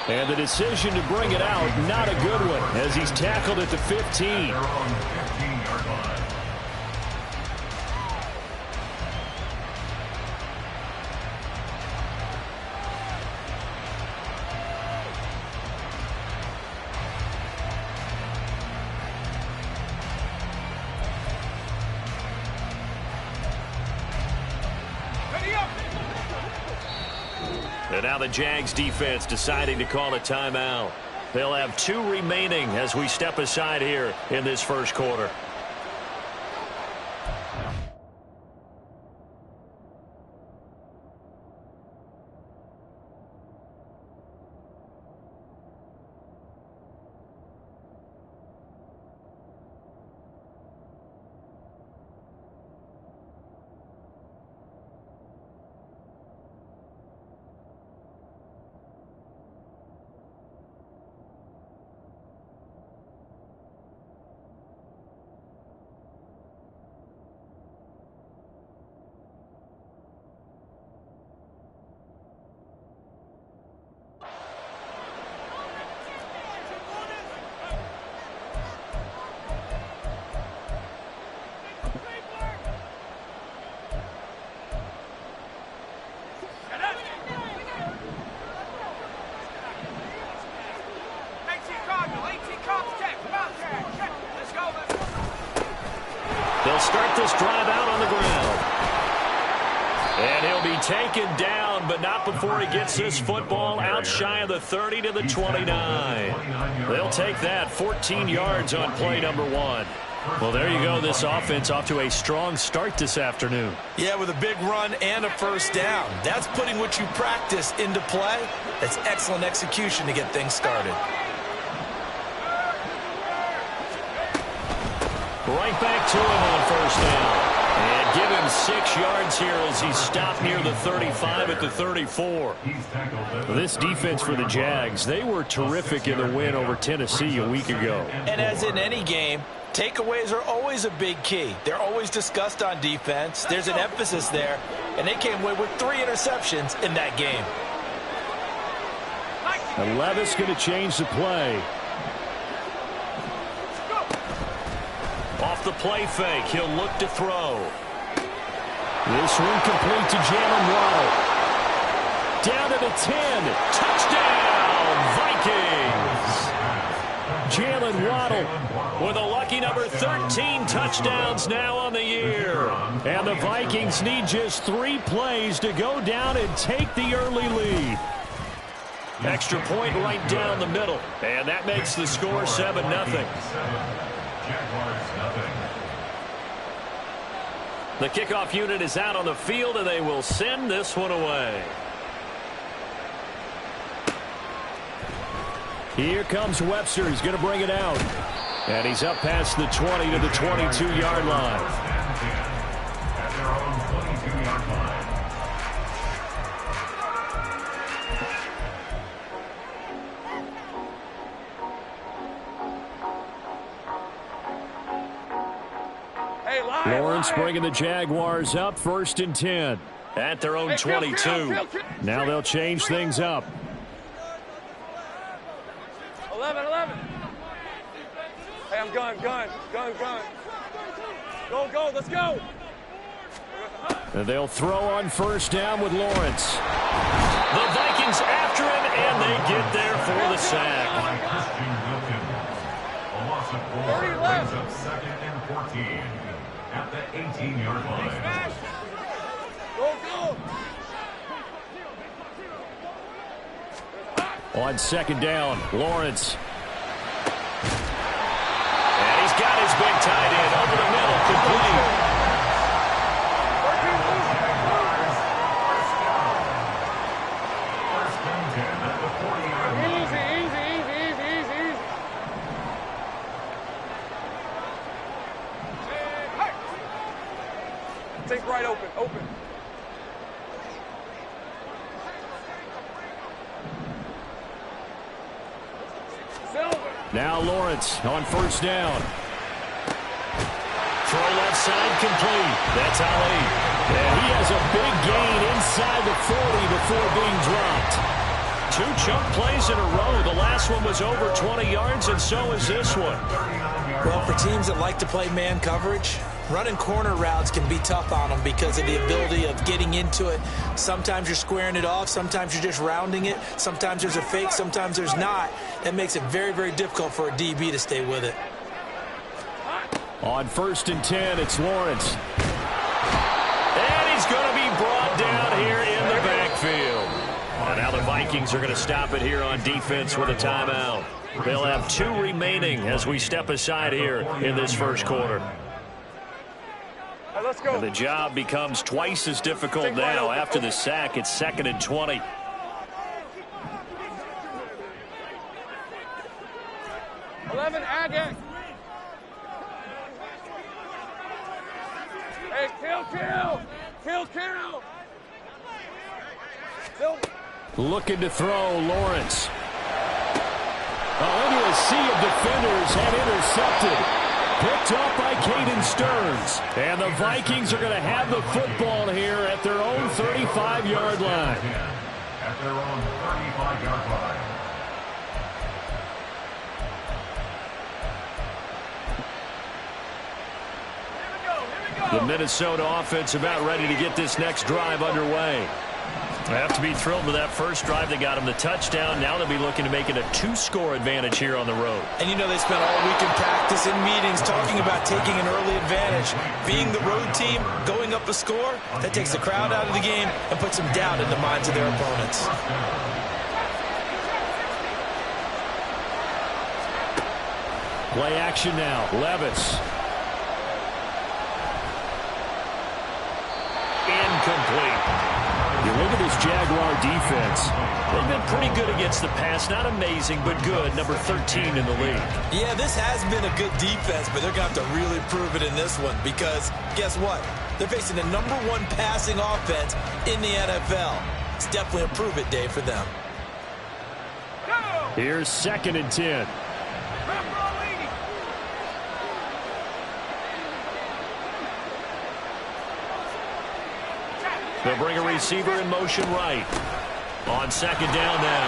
And the decision to bring it out, not a good one, as he's tackled at the 15. And now the Jags defense deciding to call a timeout. They'll have 2 remaining as we step aside here in this first quarter. They'll start this drive out on the ground. And he'll be taken down, but not before he gets this football out shy of the 30 to the 29. They'll take that 14 yards on play number 1. Well, there you go. This offense off to a strong start this afternoon. Yeah, with a big run and a first down. That's putting what you practice into play. That's excellent execution to get things started. Right back to him on first down. And give him 6 yards here as he stopped near the 35 at the 34. This defense for the Jags, they were terrific in the win over Tennessee a week ago. And as in any game, takeaways are always a big key. They're always discussed on defense. There's an emphasis there, and they came away with 3 interceptions in that game. And Levis going to change the play. Off the play fake, he'll look to throw. This one complete to Jalen Waddle. Down to the 10. Touchdown, Vikings! Jalen Waddle with a lucky number 13 touchdowns now on the year. And the Vikings need just 3 plays to go down and take the early lead. Extra point right down the middle. And that makes the score 7-0. The kickoff unit is out on the field, and they will send this one away. Here comes Webster. He's going to bring it out. And he's up past the 20 to the 22-yard line. Lawrence bringing the Jaguars up 1st and 10 at their own 22. Now they'll change things up. 11. Hey, I'm gun. Go, let's go. And they'll throw on first down with Lawrence. The Vikings after him, and they get there for the sack. 30 left. 2nd and 14 at the 18-yard line. Go. On 2nd down, Lawrence. And he's got his big tight end over the middle, complete. Easy. Take right open. Now Lawrence on first down. Throw left side complete. That's Ali. And he has a big gain inside the 40 before being dropped. 2 chunk plays in a row. The last one was over 20 yards, and so is this one. Well, for teams that like to play man coverage, running corner routes can be tough on them because of the ability of getting into it. Sometimes you're squaring it off. Sometimes you're just rounding it. Sometimes there's a fake. Sometimes there's not. It makes it very, very difficult for a DB to stay with it. On 1st and 10, it's Lawrence. And he's going to be brought down here in the backfield. And now the Vikings are going to stop it here on defense with a timeout. They'll have 2 remaining as we step aside here in this first quarter. Let's go. And the job becomes twice as difficult now after the sack. It's 2nd and 20. Agate. Hey, kill. Looking to throw, Lawrence. Into a sea of defenders and intercepted. Picked up by Caden Stearns. And the Vikings are going to have the football here at their own 35-yard line. At their own 35-yard line. The Minnesota offense about ready to get this next drive underway. They have to be thrilled with that first drive. They got him the touchdown. Now they'll be looking to make it a 2-score advantage here on the road. And you know they spent all week in practice and meetings talking about taking an early advantage. Being the road team, going up a score, that takes the crowd out of the game and puts some doubt in the minds of their opponents. Play action now. Levis. Incomplete. You look at this Jaguar defense. They've been pretty good against the pass. Not amazing, but good. Number 13 in the league. Yeah, this has been a good defense, but they're going to have to really prove it in this one because guess what? They're facing the number 1 passing offense in the NFL. It's definitely a prove-it day for them. Here's 2nd and 10. They'll bring a receiver in motion right. On 2nd down now.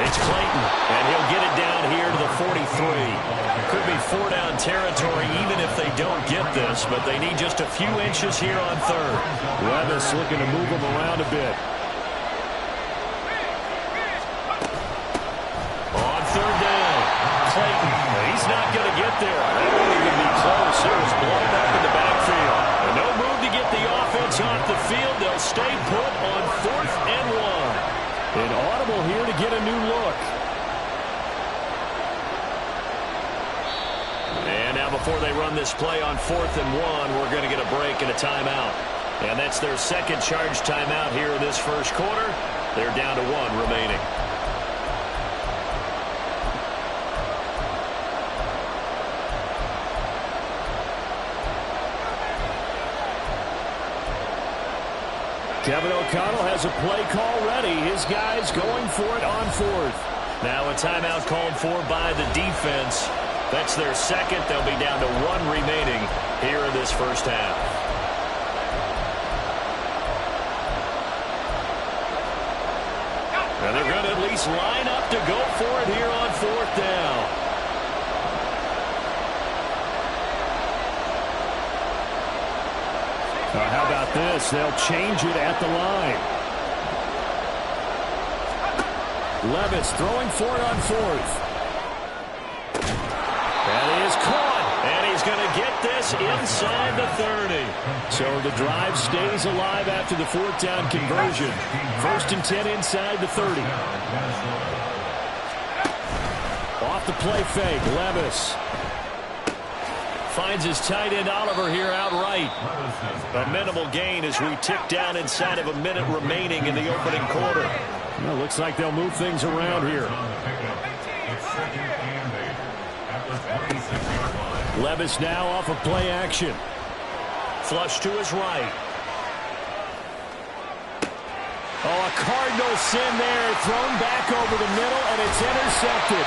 It's Clayton, and he'll get it down here to the 43. Could be 4-down territory even if they don't get this, but they need just a few inches here on 3rd. Levis looking to move him around a bit. On 3rd down, Clayton. He's not going to get there. That won't even be close. It was blown up in the backfield. And no move to get the offense off the field. They'll stay put on 4th and 1. An audible here to get a new look. And now before they run this play on 4th and 1, we're going to get a break and a timeout. And that's their 2nd charge timeout here in this first quarter. They're down to 1 remaining. Kevin O'Connell has a play call ready. His guys going for it on 4th. Now a timeout called for by the defense. That's their 2nd. They'll be down to 1 remaining here in this first half. And they're going to at least line up to go for it here on 4th down. How about this? They'll change it at the line. Levis throwing for it on 4th. That is caught. And he's going to get this inside the 30. So the drive stays alive after the 4th down conversion. 1st and 10 inside the 30. Off the play fake, Levis. Finds his tight end Oliver here outright. A minimal gain as we tick down inside of a minute remaining in the opening quarter. Well, looks like they'll move things around here. Levis now off of play action. Flush to his right. Oh, a Cardinal sin there. Thrown back over the middle, and it's intercepted.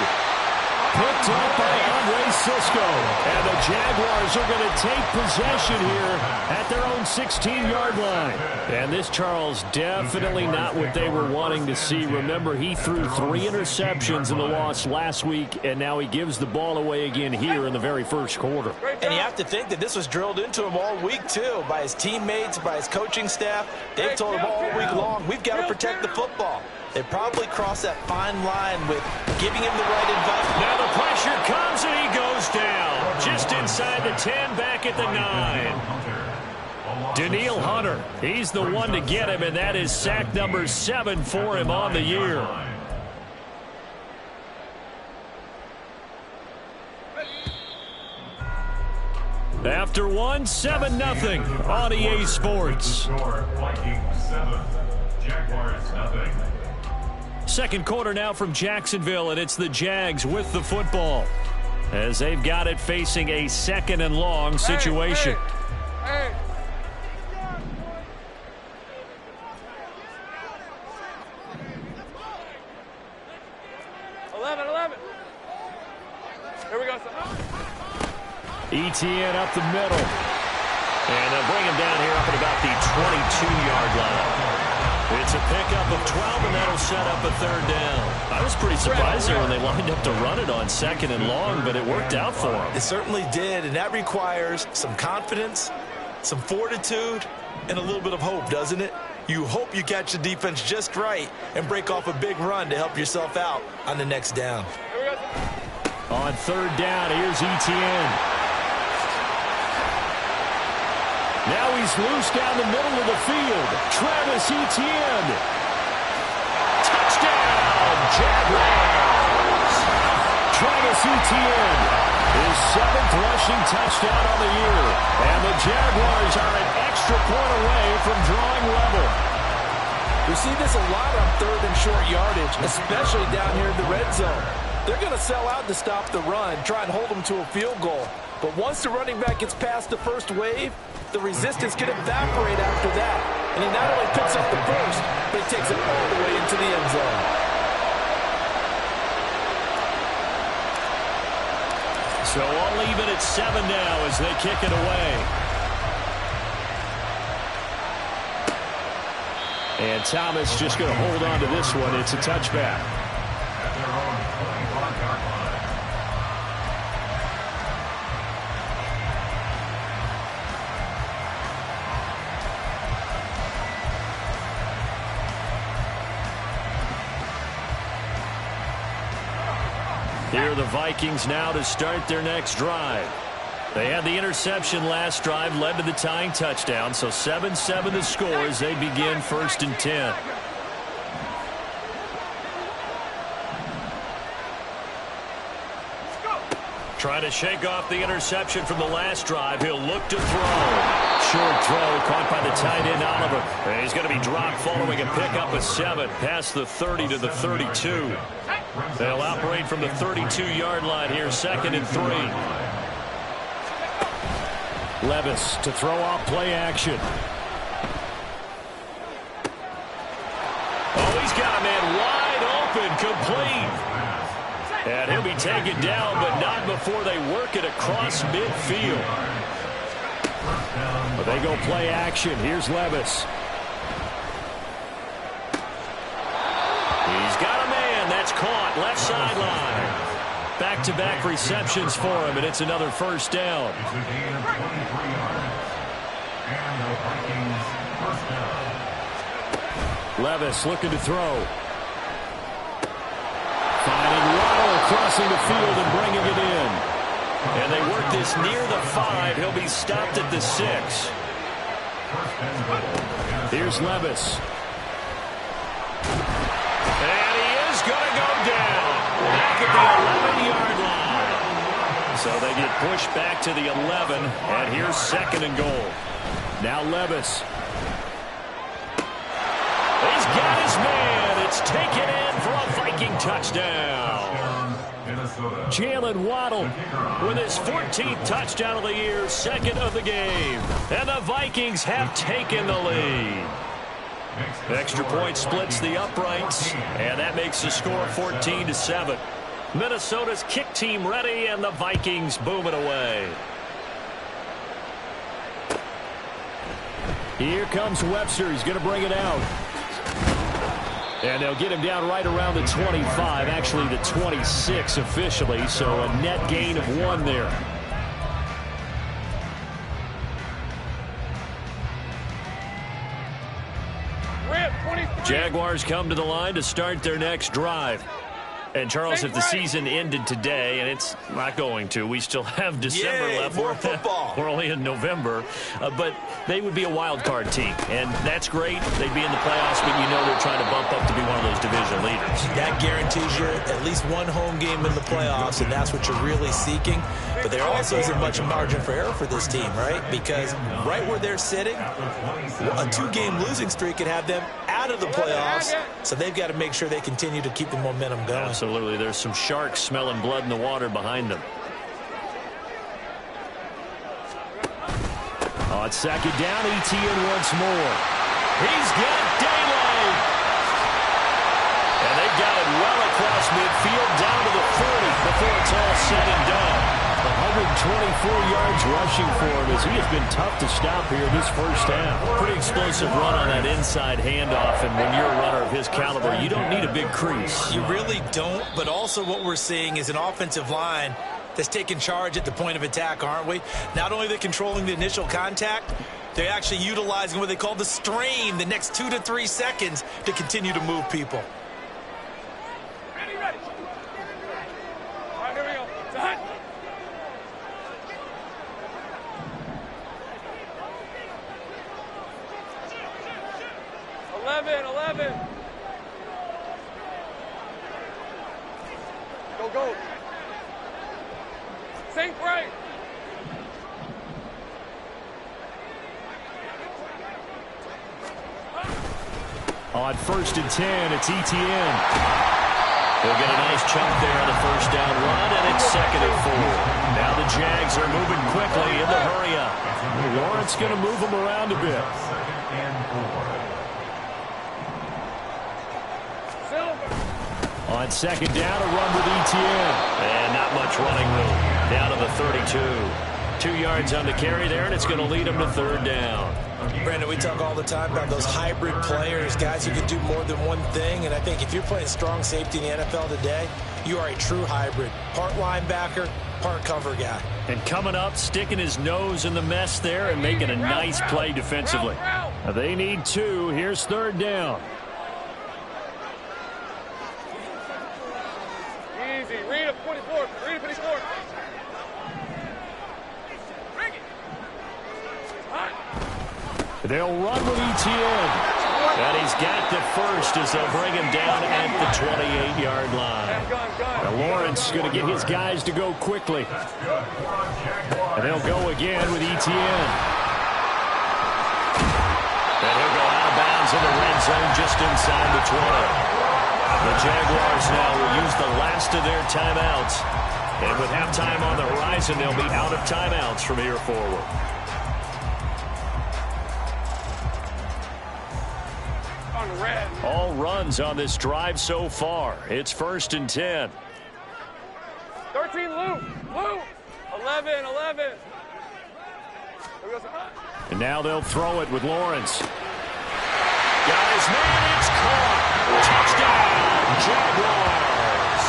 picked up by Andre Cisco. And the Jaguars are going to take possession here at their own 16-yard line. And this, Charles, definitely not what they were wanting to see. Remember, he threw 3 interceptions in the loss last week, and now he gives the ball away again here in the very first quarter. And you have to think that this was drilled into him all week, too, by his teammates, by his coaching staff. They've told him all week long, we've got to protect the football. They probably crossed that fine line with giving him the right advice. Now the pressure comes, and he goes down. Just inside the 10, back at the 9. Danielle Hunter, he's the one to get him, and that is sack number 7 for him on the year. After one, 7-0 on EA Sports. Vikings 7, Jaguars 0. Second quarter now from Jacksonville, and it's the Jags with the football as they've got it facing a 2nd and long situation. Hey. 11. Here we go, son. ETN up the middle. And they'll bring him down here up at about the 22-yard line. It's a pickup of 12, and that'll set up a 3rd down. I was pretty surprised there when they lined up to run it on 2nd and long, but it worked out for them. It certainly did, and that requires some confidence, some fortitude, and a little bit of hope, doesn't it? You hope you catch the defense just right and break off a big run to help yourself out on the next down. On 3rd down, here's ETN. Now he's loose down the middle of the field. Travis Etienne. Touchdown, Jaguars. Travis Etienne, his 7th rushing touchdown on the year. And the Jaguars are an extra point away from drawing level. We see this a lot on 3rd and short yardage, especially down here in the red zone. They're going to sell out to stop the run, try and hold them to a field goal. But once the running back gets past the first wave, the resistance can evaporate after that. And he not only picks up the first, but he takes it all the way into the end zone. So all even at 7 now as they kick it away. And Thomas just going to hold on to this one. It's a touchback. At their own 25-yard line. Here are the Vikings now to start their next drive. They had the interception last drive, led to the tying touchdown, so 7-7 the score as they begin 1st and 10. Trying to shake off the interception from the last drive. He'll look to throw. Short throw caught by the tight end, Oliver. And he's going to be dropped following a pickup of 7 past the 30 to the 32. They'll operate from the 32-yard line here, 2nd and 3. Levis to throw off play action. Oh, he's got a man wide open, complete. And he'll be taken down, but not before they work it across midfield. But they go play action. Here's Levis. He's got a man. That's caught. Left sideline. Back-to-back receptions for him, and it's another 1st down. It's a gain of 23 yards. And the Vikings 1st down. Levis looking to throw. Finding Waddle crossing the field and bringing it in. And they work this near the 5. He'll be stopped at the 6. Here's Levis. And he is going to go down. Back at the 11-yard line. So they get pushed back to the 11. And here's 2nd and goal. Now Levis. He's got his man. It's taken in for a Viking touchdown. Jalen Waddle with his 14th touchdown of the year, 2nd of the game. And the Vikings have taken the lead. Extra point splits the uprights, and that makes the score 14-7. Minnesota's kick team ready, and the Vikings boom it away. Here comes Webster. He's going to bring it out. And they'll get him down right around the 25, actually the 26 officially, so a net gain of 1 there. Jaguars come to the line to start their next drive. And, Charles, if the season ended today, and it's not going to, we still have December left. More football. We're only in November. But they would be a wild card team, and that's great. They'd be in the playoffs, but you know they're trying to bump up to be one of those division leaders. That guarantees you at least one home game in the playoffs, and that's what you're really seeking. But there also isn't much margin for error for this team, right? Because right where they're sitting, a 2-game losing streak could have them out of the playoffs, so they've got to make sure they continue to keep the momentum going. Absolutely. There's some sharks smelling blood in the water behind them. On second down, ETN once more. He's got daylight. And they've got it well across midfield down to the 40 before it's all said and done. 124 yards rushing for him as he has been tough to stop here this first half. Pretty explosive run on that inside handoff, and when you're a runner of his caliber, you don't need a big crease. You really don't, but also what we're seeing is an offensive line that's taking charge at the point of attack, aren't we? Not only are they controlling the initial contact, they're actually utilizing what they call the strain the next 2 to 3 seconds to continue to move people. Ready. All right, here we go. Done. 11. Go. Sink right. On first and 10, it's ETN. They'll get a nice chunk there on the first down run, and it's 2nd and 4. Now the Jags are moving quickly in the hurry up. Lawrence going to move them around a bit. 2nd and 4. On second down, a run with ETN. And not much running room. Down to the 32. 2 yards on the carry there, and it's going to lead them to 3rd down. Brandon, we talk all the time about those hybrid players, guys who can do more than one thing. And I think if you're playing strong safety in the NFL today, you are a true hybrid. Part linebacker, part cover guy. And coming up, sticking his nose in the mess there and making a nice play defensively. They need 2. Here's 3rd down. Easy. Read a 24. Read a 24. They'll run with ETN. And he's got the first as they'll bring him down at the 28-yard line. Now Lawrence going to get his guys to go quickly. And they'll go again with ETN. And he'll go out of bounds in the red zone just inside the 20. The Jaguars now will use the last of their timeouts. And with halftime on the horizon, they'll be out of timeouts from here forward. All runs on this drive so far. It's 1st and 10. 13, Lou. 11. And now they'll throw it with Lawrence. Guys, man, it's caught. Touchdown, Jaguars.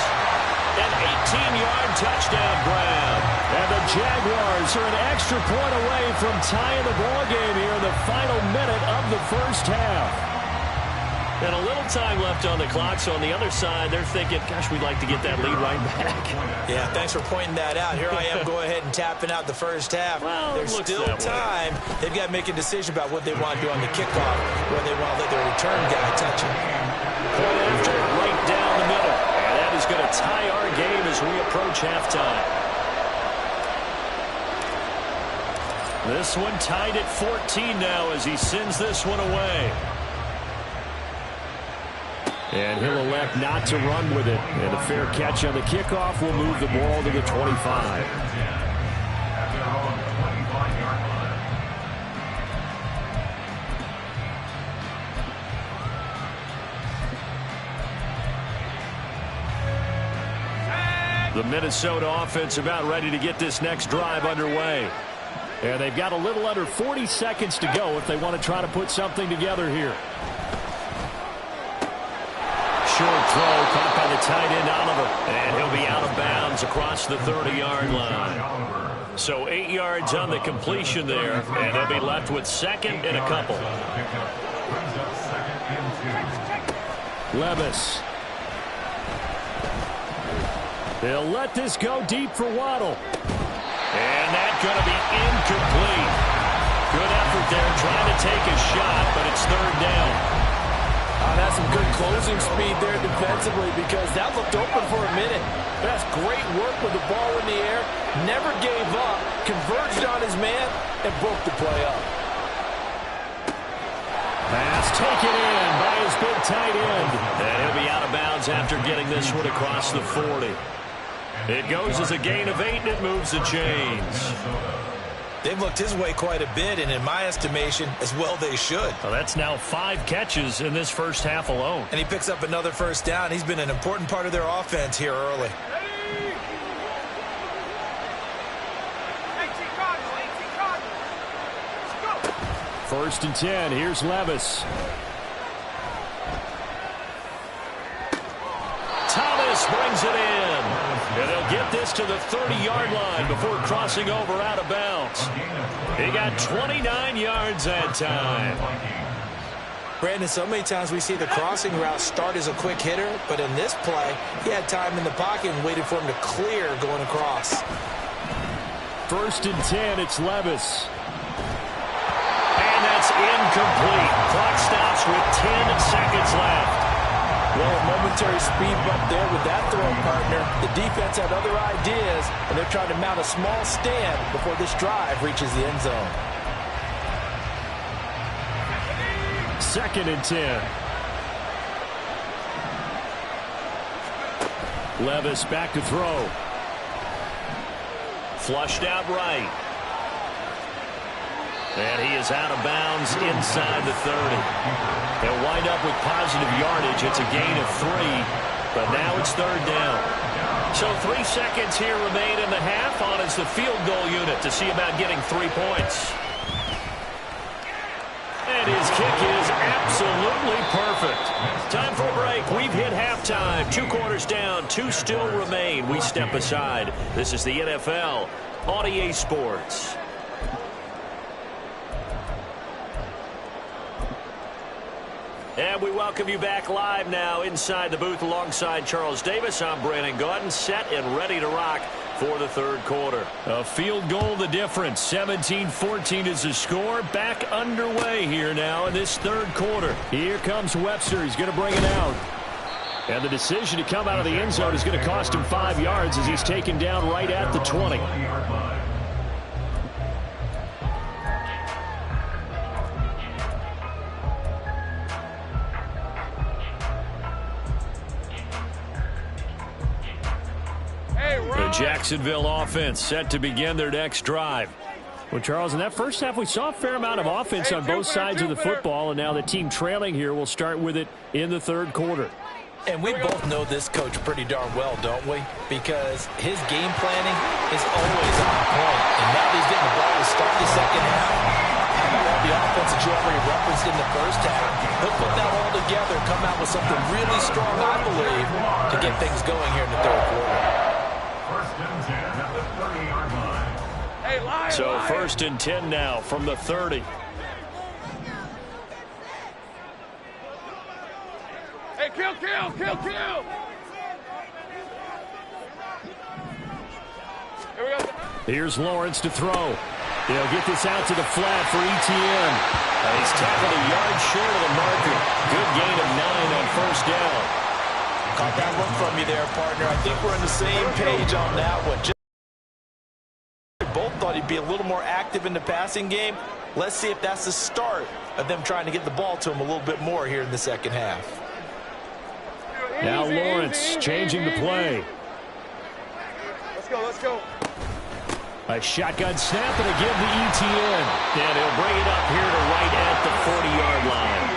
An 18-yard touchdown grab. And the Jaguars are an extra point away from tying the ball game here in the final minute of the first half. And a little time left on the clock, so on the other side, they're thinking, gosh, we'd like to get that lead right back. Yeah, thanks for pointing that out. Here I am going ahead and tapping out the first half. Well, there's still time. They've got to make a decision about what they want to do on the kickoff, whether they want to let their return guy touch it. Point after right down the middle. And that is going to tie our game as we approach halftime. This one tied at 14 now as he sends this one away. And he'll elect not to run with it. And a fair catch on the kickoff will move the ball to the 25. The Minnesota offense about ready to get this next drive underway. And they've got a little under 40 seconds to go if they want to try to put something together here. Short throw caught by the tight end Oliver. And he'll be out of bounds across the 30-yard line. So 8 yards on the completion there. And they'll be left with second and a couple. Levis. They'll let this go deep for Waddle. And that's going to be incomplete. Good effort there trying to take a shot, but it's third down. That's some good closing speed there defensively because that looked open for a minute. That's great work with the ball in the air. Never gave up, converged on his man, and broke the play up. Pass taken in by his big tight end. And he'll be out of bounds after getting this one across the 40. It goes as a gain of 8, and it moves the chains. They've looked his way quite a bit, and in my estimation, as well they should. Well, that's now 5 catches in this first half alone. And he picks up another first down. He's been an important part of their offense here early. First and 10. Here's Levis. Thomas brings it in. And they'll get this to the 30-yard line before crossing over out of bounds. He got 29 yards that time. Brandon, so many times we see the crossing route start as a quick hitter, but in this play, he had time in the pocket and waited for him to clear going across. First and 10, it's Levis. And that's incomplete. Clock stops with 10 seconds left. Well, a momentary speed bump there with that throw, partner. The defense had other ideas, and they're trying to mount a small stand before this drive reaches the end zone. Second and 10. Levis back to throw. Flushed out right. And he is out of bounds inside the 30. They'll wind up with positive yardage. It's a gain of 3, but now it's third down. So 3 seconds here remain in the half on as the field goal unit to see about getting 3 points. And his kick is absolutely perfect. Time for a break. We've hit halftime. 2 quarters down, 2 still remain. We step aside. This is the NFL on EA Sports. And we welcome you back live now inside the booth alongside Charles Davis. I'm Brandon Gaudin, set and ready to rock for the third quarter. A field goal the difference. 17-14 is the score. Back underway here now in this third quarter. Here comes Webster. He's going to bring it out. And the decision to come out of the end zone is going to cost him 5 yards as he's taken down right at the 20. The Jacksonville offense set to begin their next drive. Well, Charles, in that first half, we saw a fair amount of offense on both sides of the football, and now the team trailing here will start with it in the third quarter. And we both know this coach pretty darn well, don't we? Because his game planning is always on point. And now that he's getting the ball to start the second half, having all the offense that you already referenced in the first half, he'll put that all together, come out with something really strong, I believe, to get things going here in the third quarter. First and 10 at the 30-yard line. So first and 10 now from the 30. Hey, kill! Here we go. Here's Lawrence to throw. They'll get this out to the flat for ETN. He's tackled a yard short of the marker. Good gain of 9 on first down. Caught that look from you there, partner. I think we're on the same page on that one. Both thought he'd be a little more active in the passing game. Let's see if that's the start of them trying to get the ball to him a little bit more here in the second half. Now Lawrence changing the play. Let's go. A shotgun snap and a give to ETN. And he'll bring it up here to right at the 40-yard line.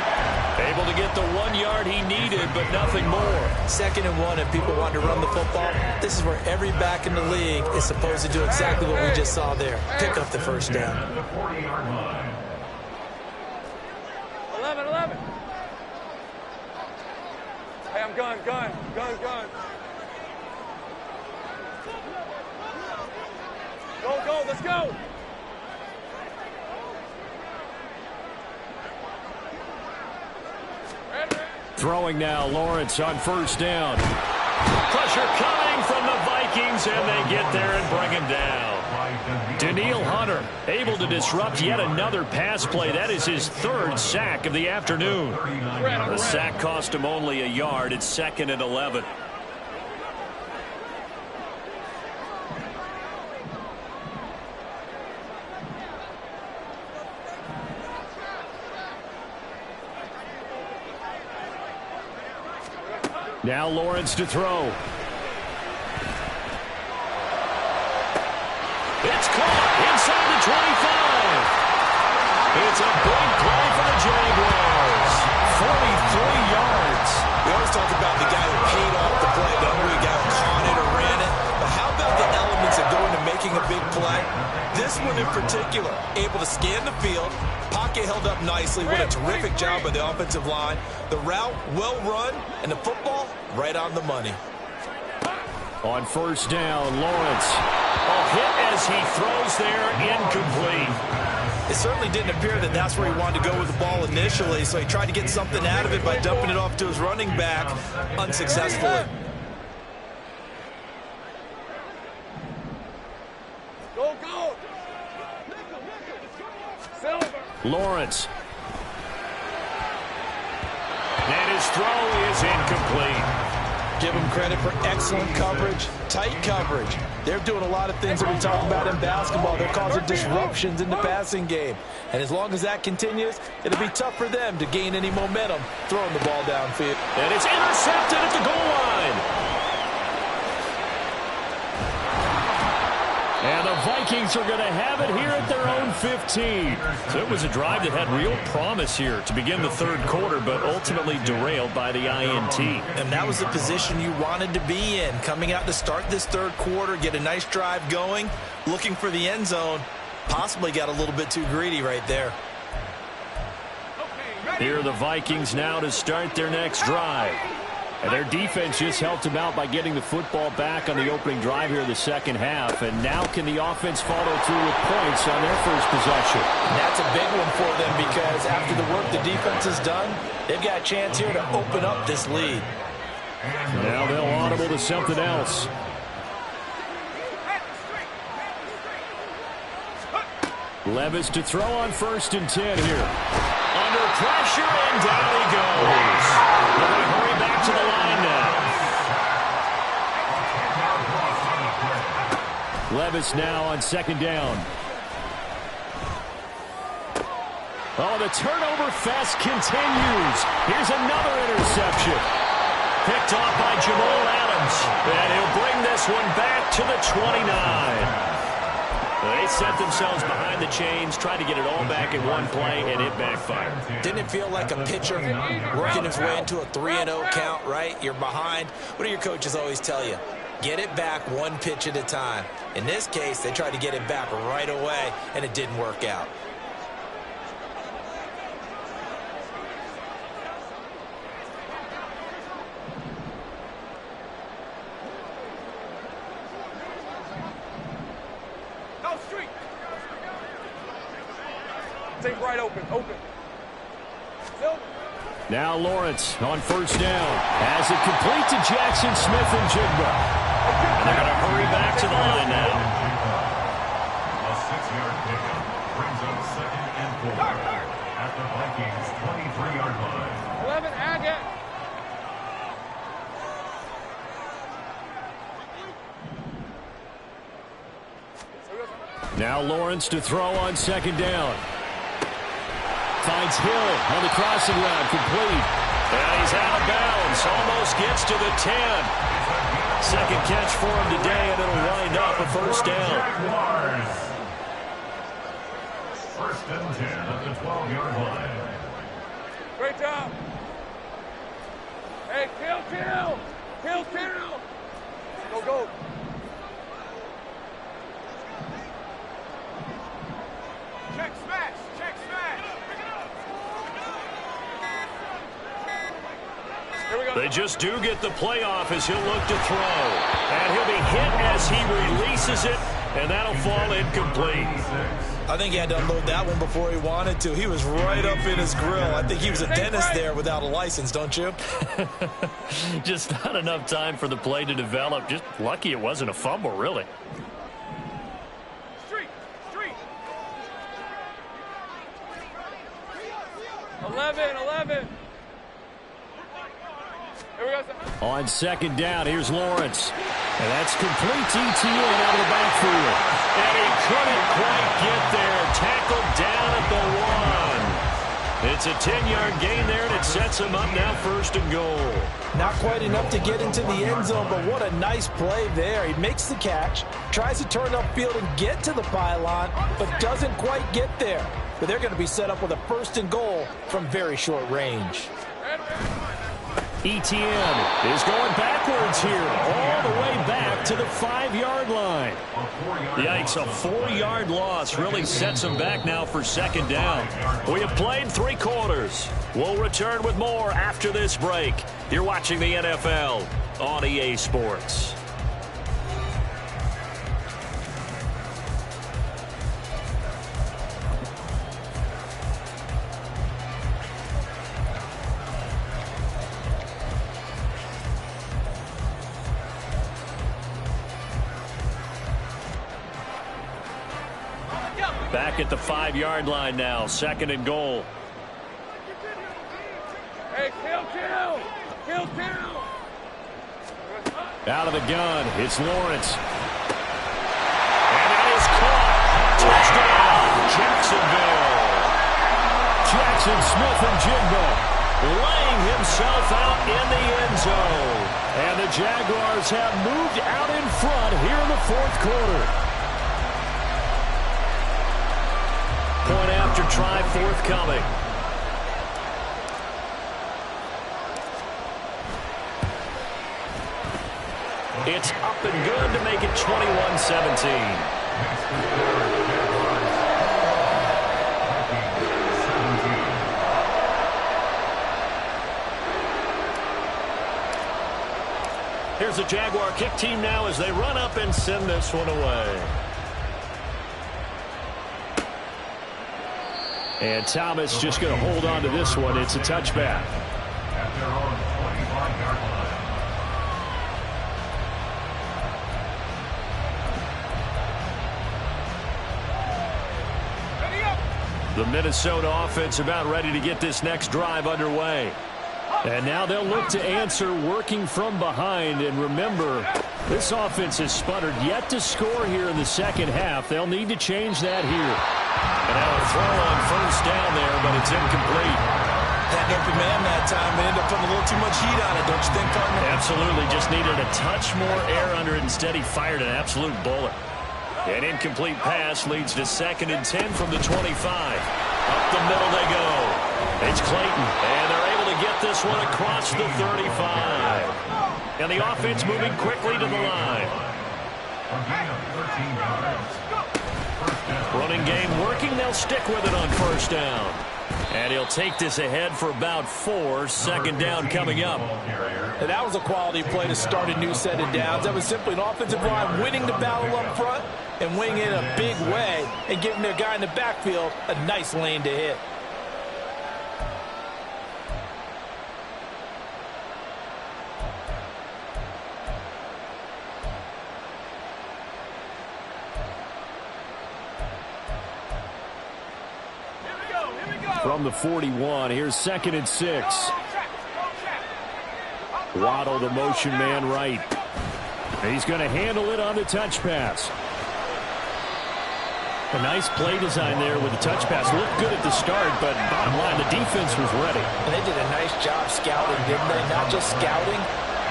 Able able to get the 1 yard he needed, but nothing more. 2nd and 1, and people want to run the football. This is where every back in the league is supposed to do exactly what we just saw there. Pick up the first down. 11. Hey, I'm gun. Go, let's go. Throwing now, Lawrence on 1st down. Pressure coming from the Vikings, and they get there and bring him down. Daniil Hunter able to disrupt yet another pass play. That is his 3rd sack of the afternoon. The sack cost him only a yard. It's 2nd and 11. Now Lawrence to throw. It's caught inside the 25. It's a big play for the Jaguars. 43 yards. We always talk about the guy who paid off the play, don't we? The guy who caught it or ran it. But how about the elements that go into making a big play? This one in particular, able to scan the field, pocket held up nicely. What a terrific job by the offensive line. The route, well run, and the football, right on the money. On 1st down, Lawrence. A hit as he throws there, incomplete. It certainly didn't appear that that's where he wanted to go with the ball initially, so he tried to get something out of it by dumping it off to his running back unsuccessfully. Go. Silver. Lawrence. And his throw is incomplete. Give them credit for excellent coverage, tight coverage. They're doing a lot of things that we talk about in basketball. They're causing disruptions in the passing game. And as long as that continues, it'll be tough for them to gain any momentum throwing the ball downfield. And it's intercepted at the goal line. And the Vikings are going to have it here at their own 15. So it was a drive that had real promise here to begin the 3rd quarter, but ultimately derailed by the INT. And that was the position you wanted to be in. Coming out to start this 3rd quarter, get a nice drive going, looking for the end zone. Possibly got a little bit too greedy right there. Here are the Vikings now to start their next drive. And their defense just helped them out by getting the football back on the opening drive here in the 2nd half. And now can the offense follow through with points on their first possession? And that's a big one for them because after the work the defense has done, they've got a chance here to open up this lead. Now they'll audible to something else. Levis to throw on 1st and 10 here. Under pressure, and down he goes. They're going to hurry back to the line now. Levis now on 2nd down. Oh, the turnover fest continues. Here's another interception. Picked off by Jamal Adams. And he'll bring this one back to the 29. They set themselves behind the chains, tried to get it all back in one play, and it backfired. Didn't it feel like a pitcher working his way into a 3-0 count, right? You're behind. What do your coaches always tell you? Get it back one pitch at a time. In this case, they tried to get it back right away, and it didn't work out. Right open. Now Lawrence on 1st down. Has it complete to Jackson Smith and Jigba. And they're going to hurry back to the line now. A 6-yard pickup brings up 2nd and 4 at the Vikings 23-yard line. 11, Agate. Now Lawrence to throw on 2nd down. Finds Hill on the crossing route, complete. And he's out of bounds, almost gets to the 10. 2nd catch for him today, and it'll wind up a 1st down. 1st and 10 at the 12-yard line. Great job. Hey, kill! Kill! Go! Check smash! Here we go. They just do get the playoff as he'll look to throw. And he'll be hit as he releases it, and that'll fall incomplete. I think he had to unload that one before he wanted to. He was right up in his grill. I think he was a dentist there without a license, don't you? Just not enough time for the play to develop. Just lucky it wasn't a fumble, really. Street! 11. Here we go. On second down, here's Lawrence. And that's complete to ETN out of the backfield. And he couldn't quite get there. Tackled down at the 1. It's a 10-yard gain there, and it sets him up now 1st and goal. Not quite enough to get into the end zone, but what a nice play there. He makes the catch, tries to turn upfield and get to the pylon, but doesn't quite get there. But they're going to be set up with a 1st and goal from very short range. ETN is going backwards here, all the way back to the 5-yard line. Yikes, a 4-yard loss really sets him back now for 2nd down. We have played 3 quarters. We'll return with more after this break. You're watching the NFL on EA Sports. Back at the 5-yard line now, 2nd and goal. Hey, kill! Out of the gun, it's Lawrence. And that is caught. Touchdown, Jacksonville. Jackson Smith-Njigba Laying himself out in the end zone. And the Jaguars have moved out in front here in the 4th quarter. Point after try forthcoming. It's up and good to make it 21-17. Here's the Jaguar kick team now as they run up and send this one away. And Thomas just going to hold on to this one. It's a touchback. At their own 25-yard line. The Minnesota offense about ready to get this next drive underway. And now they'll look to answer working from behind. And remember, this offense has sputtered yet to score here in the 2nd half. They'll need to change that here. And now a throw on 1st down there, but it's incomplete. Had open man that time and ended up putting a little too much heat on it, don't you think, partner? Absolutely. Just needed a touch more air under it. Instead, he fired an absolute bullet. An incomplete pass leads to 2nd and 10 from the 25. Up the middle they go. It's Clayton, and they're able to get this one across the 35. And the offense moving quickly to the line. Running game working. They'll stick with it on 1st down. And he'll take this ahead for about 4. 2nd down coming up. And that was a quality play to start a new set of downs. That was simply an offensive line winning the battle up front and winning it in a big way and giving their guy in the backfield a nice lane to hit. From the 41, here's 2nd and 6. Waddle, the motion man right. He's going to handle it on the touch pass. A nice play design there with the touch pass. Looked good at the start, but bottom line, the defense was ready. They did a nice job scouting, didn't they? Not just scouting,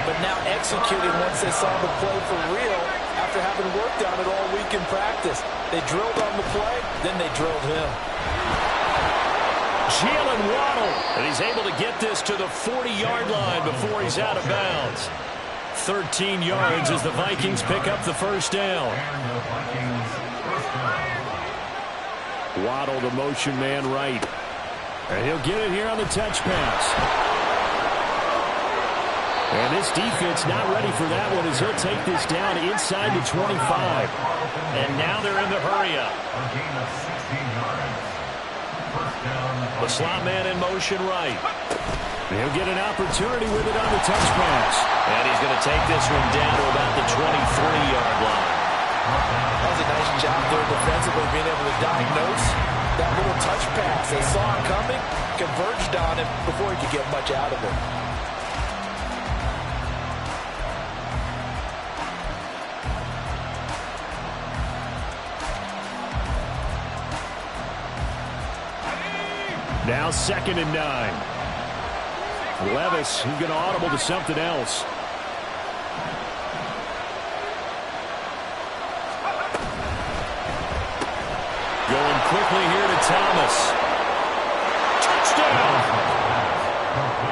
but now executing once they saw the play for real after having worked on it all week in practice. They drilled on the play, then they drilled him. Jalen Waddle, and he's able to get this to the 40-yard line before he's out of bounds. 13 yards as the Vikings pick up the first down. Waddle, the motion man right. And he'll get it here on the touch pass. And this defense not ready for that one as he'll take this down inside the 25. And now they're in the hurry-up. The slot man in motion right. He'll get an opportunity with it on the touch pass. And he's going to take this one down to about the 23-yard line. That was a nice job there defensively, being able to diagnose that little touch pass. They saw it coming, converged on him before he could get much out of it. Now 2nd and 9. Levis, who's going to audible to something else. Going quickly here to Thomas. Touchdown!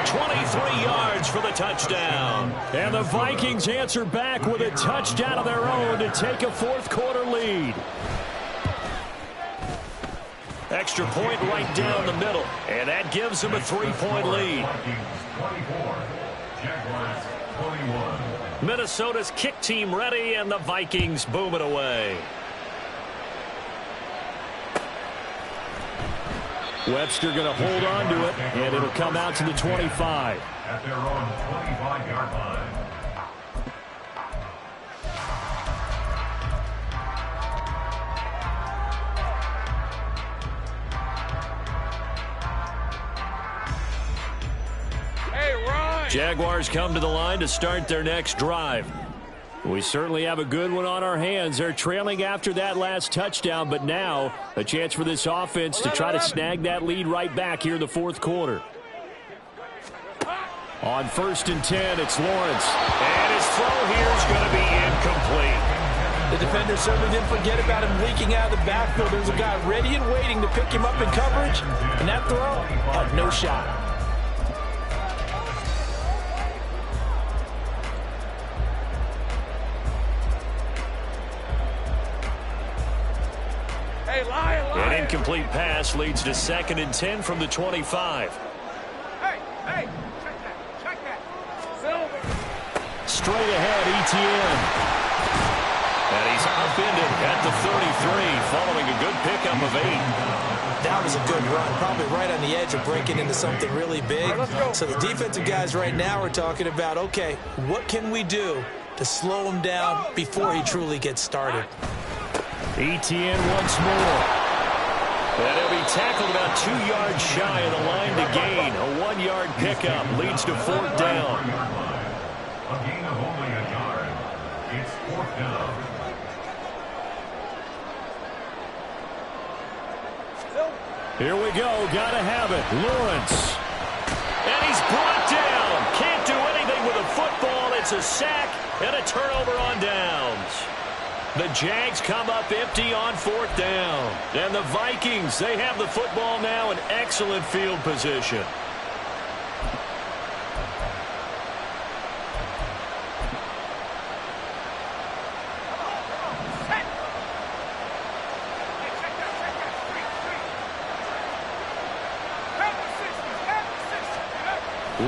23 yards for the touchdown. And the Vikings answer back with a touchdown of their own to take a fourth-quarter lead. Extra point right down the middle, and that gives them a 3-point lead. Minnesota's kick team ready, and the Vikings boom it away. Webster going to hold on to it, and it'll come out to the 25. At their own 25-yard line. Jaguars come to the line to start their next drive. We certainly have a good one on our hands. They're trailing after that last touchdown, but now a chance for this offense to try to snag that lead right back here in the fourth quarter. On 1st and 10, it's Lawrence. And his throw here is going to be incomplete. The defender certainly didn't forget about him leaking out of the backfield. There's a guy ready and waiting to pick him up in coverage, and that throw had no shot. An incomplete pass leads to 2nd and 10 from the 25. Hey, check that. Silver. Straight ahead, Etienne. And he's upended at the 33 following a good pickup of 8. That was a good run, probably right on the edge of breaking into something really big. So the defensive guys right now are talking about, okay, what can we do to slow him down before he truly gets started? Etienne once more. And he'll be tackled about 2 yards shy of the line to gain. A 1-yard pickup leads to 4th down. A gain of only a yard. It's 4th down. Here we go. Gotta have it. Lawrence. And he's brought down. Can't do anything with a football. It's a sack and a turnover on downs. The Jags come up empty on 4th down. And the Vikings, they have the football now in excellent field position.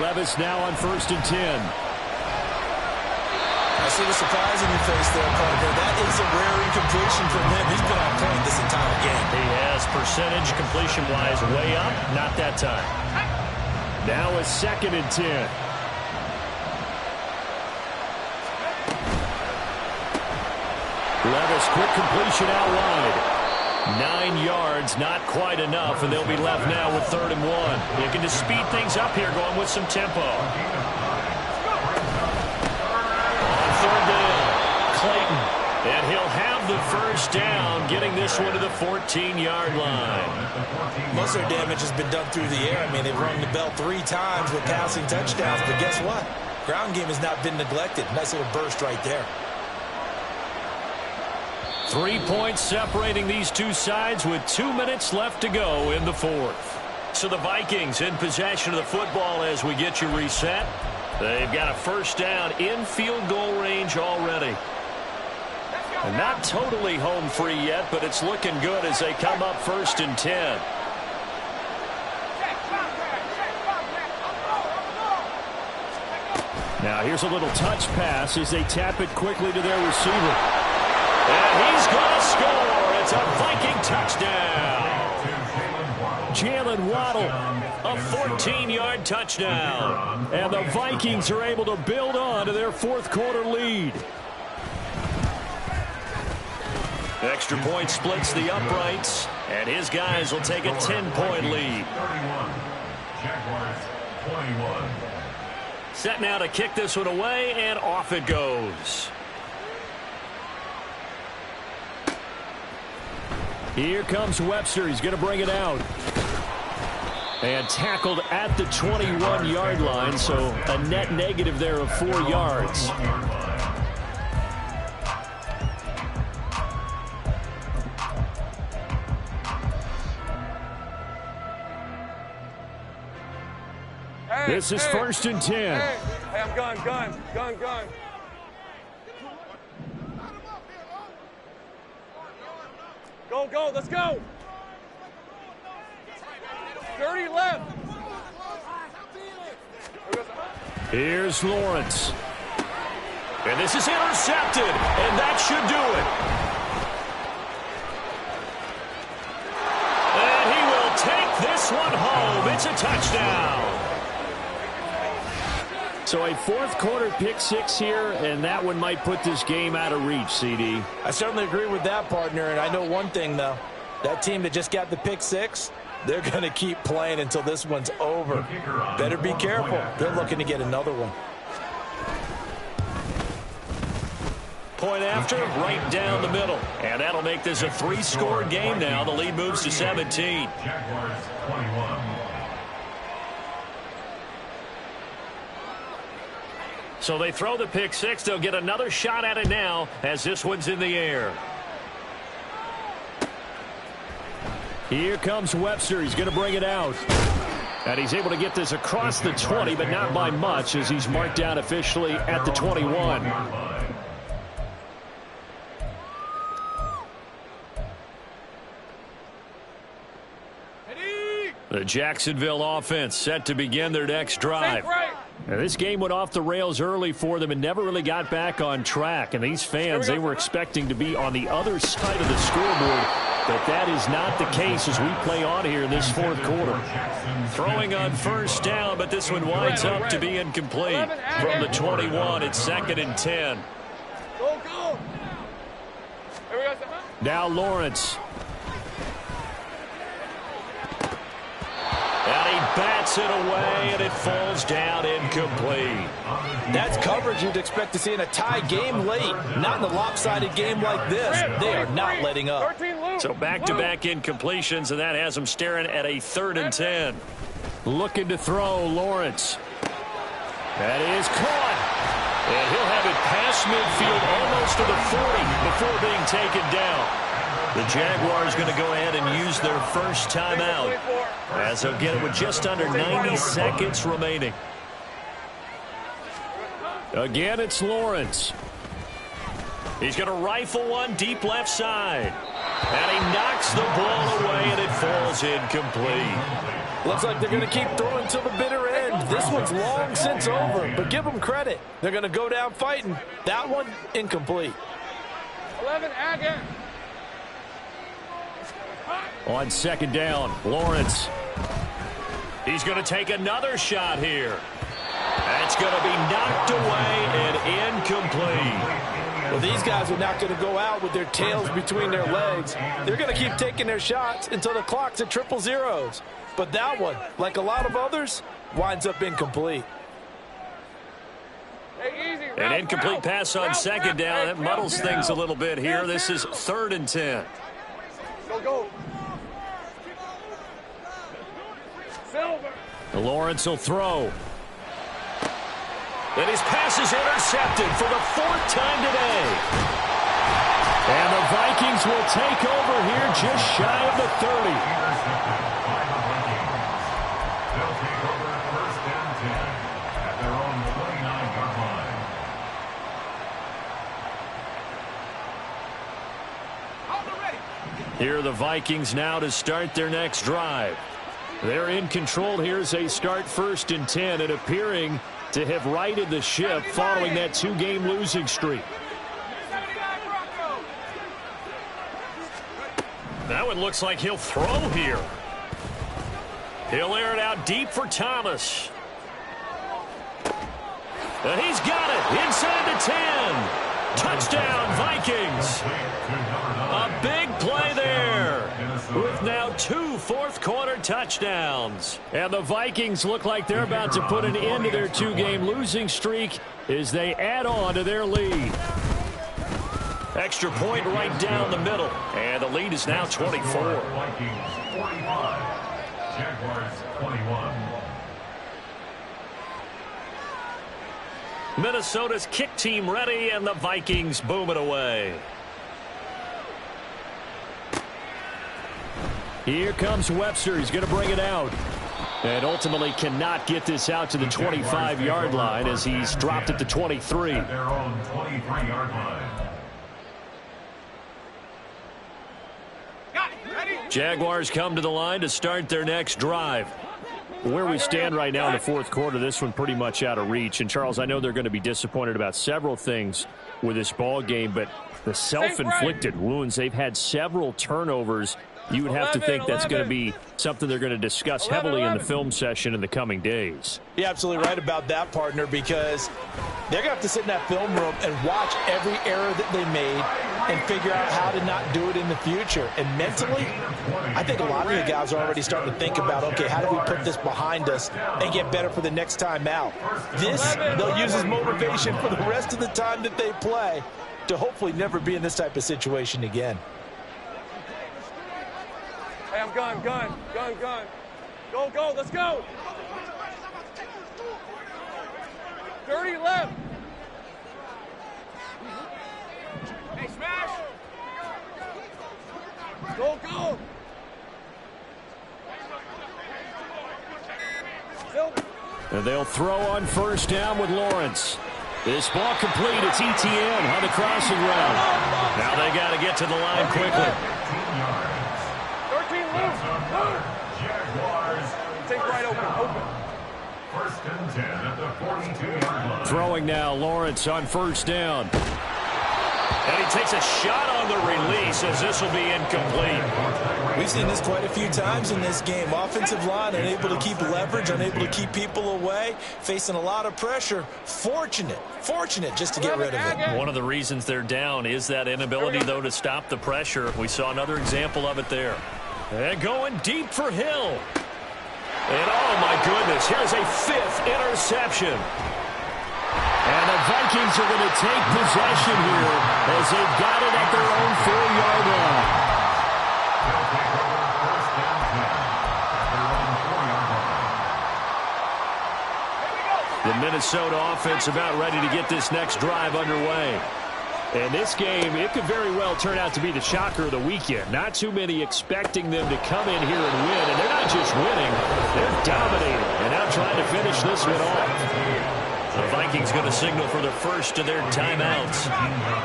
Levis now on 1st and 10. I see the surprise in your face there, partner. That is a rare incompletion from him. He's been on point this entire game. He has percentage completion-wise way up. Not that time. Now a 2nd and 10. Levis, quick completion out wide. 9 yards, not quite enough, and they'll be left now with 3rd and 1. Looking to speed things up here, going with some tempo. Clayton, and he'll have the first down, getting this one to the 14-yard line. Most of their damage has been done through the air. I mean, they've rung the bell 3 times with passing touchdowns, but guess what? Ground game has not been neglected. Nice little burst right there. 3 points separating these two sides with 2 minutes left to go in the 4th. So the Vikings in possession of the football as we get you reset. They've got a first down in field goal range already. And not totally home free yet, but it's looking good as they come up 1st and 10. Now here's a little touch pass as they tap it quickly to their receiver. And he's going to score. It's a Viking touchdown. Jalen Waddle. A 14-yard touchdown. And the Vikings are able to build on to their fourth quarter lead. Extra point splits the uprights, and his guys will take a 10-point lead. 31. Jaguars 21. Set now to kick this one away, and off it goes. Here comes Webster. He's going to bring it out. And tackled at the 21-yard line, so a net negative there of 4 yards. This is 1st and 10. Hey, I'm gun. Go, let's go. 30 left. Here's Lawrence. And this is intercepted, and that should do it. And he will take this one home. It's a touchdown. So a fourth quarter pick six here, and that one might put this game out of reach, CD. I certainly agree with that, partner, and I know one thing, though. That team that just got the pick six, they're going to keep playing until this one's over. Better be careful. They're looking to get another one. Point after, right down the middle. And that'll make this a 3-score game now. The lead moves to 17. Jaguars 21. So they throw the pick six. They'll get another shot at it now as this one's in the air. Here comes Webster. He's going to bring it out. And he's able to get this across the 20, but not by much as he's marked down officially at the 21. The Jacksonville offense set to begin their next drive. Now, this game went off the rails early for them and never really got back on track. And these fans, they were expecting to be on the other side of the scoreboard. But that is not the case as we play on here in this fourth quarter. Throwing on first down, but this one winds up to be incomplete. From the 21, it's 2nd and 10. Go. Now Lawrence. And he bats it away, and it falls down incomplete. That's coverage you'd expect to see in a tie game late. Not in a lopsided game like this. They are not letting up. So back-to-back incompletions, and that has them staring at a 3rd and 10. Looking to throw, Lawrence. That is caught. And he'll have it past midfield almost to the 40 before being taken down. The Jaguars going to go ahead and use their first timeout as they'll get it with just under 90 seconds remaining. Again, it's Lawrence. He's going to rifle one deep left side. And he knocks the ball away, and it falls incomplete. Looks like they're going to keep throwing till the bitter end. This one's long since over, but give them credit. They're going to go down fighting. That one, incomplete. 11 again. On 2nd down, Lawrence. He's going to take another shot here. That's going to be knocked away and incomplete. Well, these guys are not going to go out with their tails between their legs. They're going to keep taking their shots until the clock's at 000. But that one, like a lot of others, winds up incomplete. An incomplete pass on 2nd down. That muddles things a little bit here. This is 3rd and 10. Go. Lawrence will throw. And his pass is intercepted for the 4th time today. And the Vikings will take over here just shy of the 30. Here are the Vikings now to start their next drive. They're in control here as they start 1st and 10 and appearing to have righted the ship following that 2-game losing streak. That one looks like he'll throw here. He'll air it out deep for Thomas. And he's got it inside the 10. Touchdown, Vikings. A big play there with now 2 fourth-quarter touchdowns. And the Vikings look like they're about to put an end to their 2-game losing streak as they add on to their lead. Extra point right down the middle. And the lead is now 24. Vikings 45, Jaguars 21. Minnesota's kick team ready, and the Vikings boom it away. Here comes Webster. He's going to bring it out. And ultimately cannot get this out to the 25-yard line as he's dropped at the 23. At their own 23-yard line. Jaguars come to the line to start their next drive. Where we stand right now in the 4th quarter, this one pretty much out of reach. And, Charles, I know they're going to be disappointed about several things with this ball game, but the self-inflicted wounds, they've had several turnovers. You would have to think that's going to be something they're going to discuss heavily in the film session in the coming days. You're absolutely right about that, partner, because they're going to have to sit in that film room and watch every error that they made and figure out how to not do it in the future. And mentally, I think a lot of the guys are already starting to think about, okay, how do we put this behind us and get better for the next time out? This, they'll use as motivation for the rest of the time that they play to hopefully never be in this type of situation again. Hey, I'm gun. Go, let's go. 30 left. Hey, smash. Go. And they'll throw on 1st down with Lawrence. This ball complete. It's ETN on the crossing route. Now they got to get to the line quickly. 13 yards. 13 loose. Jaguars. Take right open. 1st and 10 at the 42-yard line. Throwing now, Lawrence on 1st down. And he takes a shot on the release as this will be incomplete. We've seen this quite a few times in this game. Offensive line unable to keep leverage, unable to keep people away, facing a lot of pressure. Fortunate just to get rid of it. One of the reasons they're down is that inability, though, to stop the pressure. We saw another example of it there. And going deep for Hill. And oh my goodness, here's a 5th interception. And the Vikings are going to take possession here as they've got it at their own 4-yard line. They'll take over 1st and 10 at their own 4-yard line. The Minnesota offense about ready to get this next drive underway. And this game, it could very well turn out to be the shocker of the weekend. Not too many expecting them to come in here and win. And they're not just winning, they're dominating. And now trying to finish this one off. The Vikings going to signal for the first of their timeouts.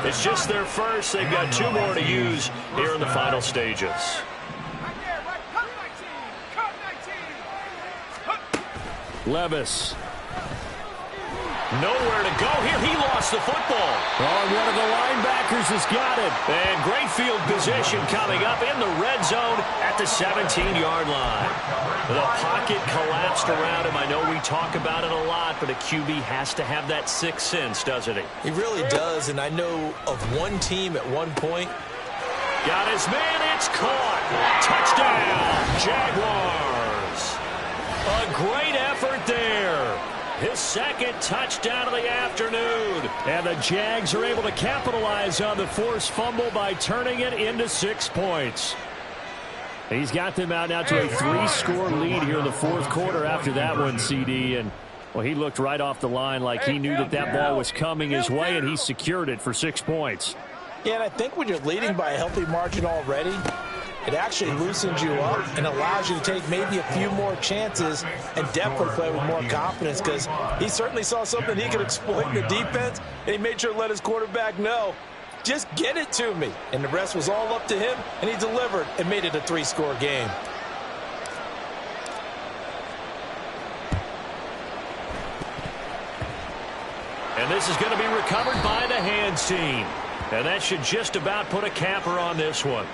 It's just their first. They've got 2 more to use here in the final stages. Levis. Nowhere to go here. He lost the football. Oh, one of the linebackers has got it. And great field position coming up in the red zone at the 17-yard line. The pocket collapsed around him. I know we talk about it a lot, but a QB has to have that 6th sense, doesn't he? He really does, and I know of one team at one point. Got his man. It's caught. Touchdown, Jaguars. A great effort there. His 2nd touchdown of the afternoon. And the Jags are able to capitalize on the forced fumble by turning it into 6 points. He's got them out now to a 3-score lead here in the 4th quarter after that one, CD. And, well, he looked right off the line like he knew that ball was coming his way, and he secured it for 6 points. Yeah, and I think when you're leading by a healthy margin already, it actually loosens you up and allows you to take maybe a few more chances and definitely play with more confidence, because he certainly saw something he could exploit in the defense, and he made sure to let his quarterback know, Just get it to me. And the rest was all up to him, and he delivered and made it a 3-score game. And this is going to be recovered by the hands team. And that should just about put a capper on this one.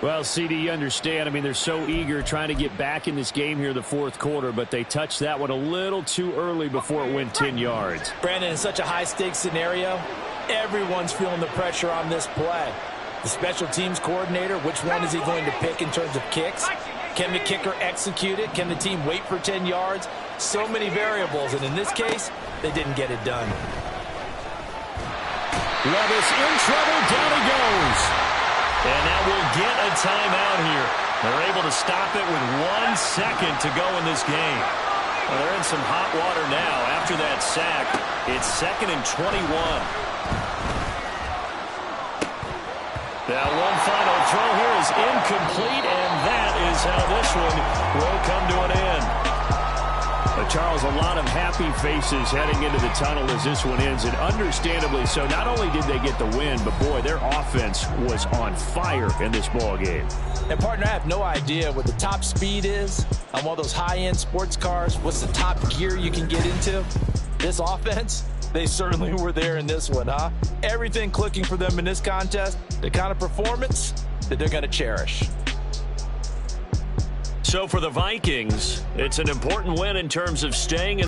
Well, CD, you understand. I mean, they're so eager trying to get back in this game here in the fourth quarter, but they touched that one a little too early before it went 10 yards. Brandon, in such a high-stakes scenario, everyone's feeling the pressure on this play. The special teams coordinator, which one is he going to pick in terms of kicks? Can the kicker execute it? Can the team wait for 10 yards? So many variables, and in this case, they didn't get it done. Levis in trouble. Down he goes. And that will get a timeout here. They're able to stop it with 1 second to go in this game. Well, they're in some hot water now. After that sack, it's 2nd and 21. Now one final throw here is incomplete, and that is how this one will come to an end. Charles, a lot of happy faces heading into the tunnel as this one ends, and understandably so. Not only did they get the win, but boy, their offense was on fire in this ball game. And partner, I have no idea what the top speed is on one of those high-end sports cars. What's the top gear you can get into? This offense, they certainly were there in this one, huh? Everything clicking for them in this contest, the kind of performance that they're going to cherish. So for the Vikings, it's an important win in terms of staying in